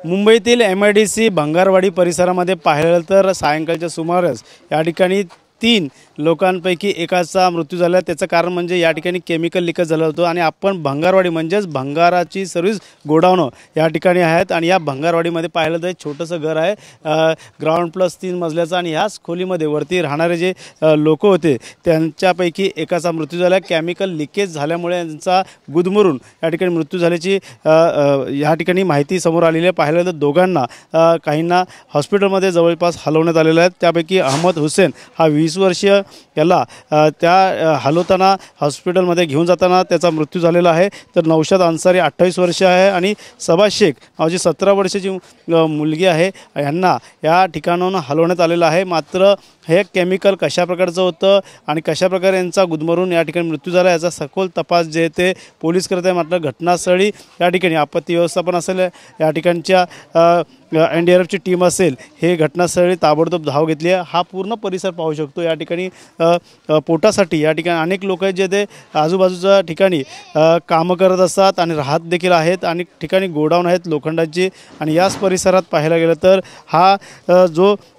मुंबईतील MIDC भंगारवाडी परिसरामध्ये पाहिलं तर सायंकाळच्या सुमारास या ठिकाणी 3 लोकांपैकी एकाचा मृत्यू झाला। त्याचं कारण म्हणजे या ठिकाणी केमिकल लीकेज झालं होतं आणि आपण भंगारवाडी म्हणजेच भंगाराची सर्व्हिस गोडाऊन या ठिकाणी आहेत आणि या भंगारवाडीमध्ये पाहिलं तर छोटंसं घर आहे, ग्राउंड प्लस 3 मजल्याचं आणि ह्याच खोलीमध्ये वरती राहणारे जे लोक होते त्यांच्यापैकी एकाचा मृत्यू झाला। केमिकल लीकेज झाल्यामुळे यांचा गुदमरून या ठिकाणी मृत्यू झाल्याची या ठिकाणी माहिती समोर आलेली आहे। पाहिलं तर दोघांना काहींना हॉस्पिटलमध्ये जवळपास हलवण्यात आलेलं आहे। त्यापैकी अहमद हुसेन हा 20 वर्षीय याला त्या हलवताना हॉस्पिटलमध्ये घेऊन जाताना त्याचा मृत्यू झालेला आहे। तर नौशाद अन्सारी 28 वर्ष आहे आणि सबा शेख नावाची 17 वर्षाची मुलगी आहे, यांना या ठिकाणाहून हलवण्यात आलेलं आहे। मात्र हे केमिकल कशा प्रकारचं होतं आणि कशा प्रकारे यांचा गुदमरून या ठिकाणी मृत्यू झाला याचा सखोल तपास जे ते पोलीस करत आहे। मात्र घटनास्थळी या ठिकाणी आपत्ती व्यवस्थापन असेल, या ठिकाणच्या NDRFची टीम असेल, हे घटनास्थळी ताबडतोब धाव घेतली आहे। हा पूर्ण परिसर पाहू शकतो। या ठिकाणी पोटासाठी या ठिकाणी अनेक लोक आहेत जे ते आजूबाजूच्या ठिकाणी कामं करत असतात आणि राहत देखील आहेत आणि ठिकाणी गोडाऊन आहेत लोखंडाची। आणि याच परिसरात पाहायला गेलं तर हा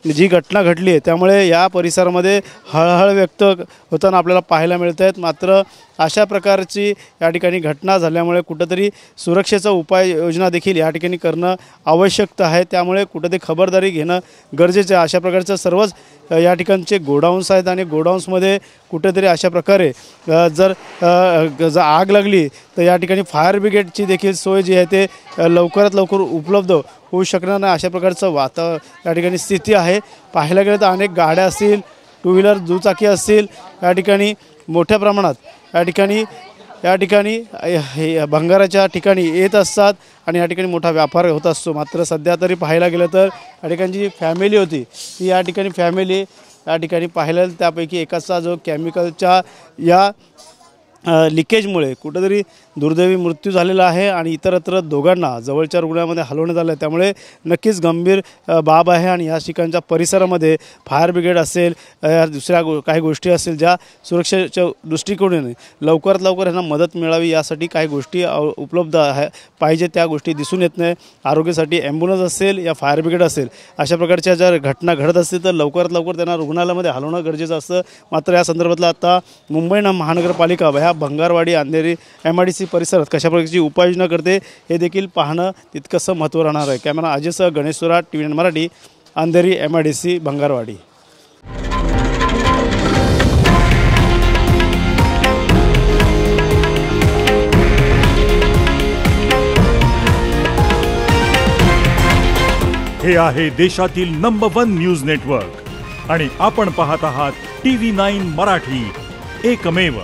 जी घटना घडली आहे त्यामुळे या परिसरामध्ये हळहळ व्यक्त होताना आपल्याला पाहायला मिळत आहेत। मात्र अशा प्रकारची या ठिकाणी घटना झाल्यामुळे कुठेतरी सुरक्षेचा उपाययोजना देखील या ठिकाणी करणं आवश्यक आहे। त्यामुळे कुठेतरी खबरदारी घेणं गरजेचं आहे। अशा प्रकारचं सर्वच या ठिकाणचे गोडाऊन्स आहेत आणि गोडाऊन्समध्ये कुठेतरी अशा प्रकारे जर आग लागली तर या ठिकाणी फायर ब्रिगेडची देखील सोय जी आहे ते लवकरात लवकर उपलब्ध होऊ शकणार नाही। अशा प्रकारचं या ठिकाणी स्थिती आहे। पाहायला गेलं तर अनेक गाड्या असतील, 2 व्हीलर दुचाकी असतील, या ठिकाणी मोठ्या प्रमाणात या ठिकाणी भंगाराच्या ठिकाणी येत असतात आणि या ठिकाणी मोठा व्यापार होत असतो। मात्र सध्या तरी पाहायला गेलं तर या ठिकाणी जी फॅमिली होती ती या ठिकाणी फॅमिली या ठिकाणी पाहिलं त्यापैकी एकाचा जो केमिकलच्या या लिकेजमुळे कुठेतरी दुर्दैवी मृत्यू झालेला आहे आणि इतरत्र दोघांना जवळच्या रुग्णालयामध्ये हलवण्यात आलं आहे। त्यामुळे नक्कीच गंभीर बाब आहे आणि या ठिकाणच्या परिसरामध्ये फायर ब्रिगेड असेल, दुसऱ्या काही गोष्टी असेल ज्या सुरक्षेच्या दृष्टिकोनाने लवकरात लवकर यांना मदत मिळावी यासाठी काही गोष्टी उपलब्ध पाहिजे, त्या गोष्टी दिसून येत नाही। आरोग्यासाठी ॲम्ब्युलन्स असेल या फायर ब्रिगेड असेल, अशा प्रकारच्या जर घटना घडत असतील तर लवकरात लवकर त्यांना रुग्णालयामध्ये हलवणं गरजेचं असतं। मात्र या संदर्भातला आता मुंबई महानगरपालिका ह्या भंगारवाडी अंधेरी MIDC परिसरात कशा प्रकारची उपाययोजना करते हे देखील पाहणं तितकंसं महत्त्व राहणार आहे। कॅमेरा अजयसह गणेश सुराट, TVN मराठी, अंधेरी MIDC भंगारवाडी। हे आहे देशातील नंबर 1 न्यूज नेटवर्क आणि आपण पाहत आहात TV9 मराठी, एकमेव।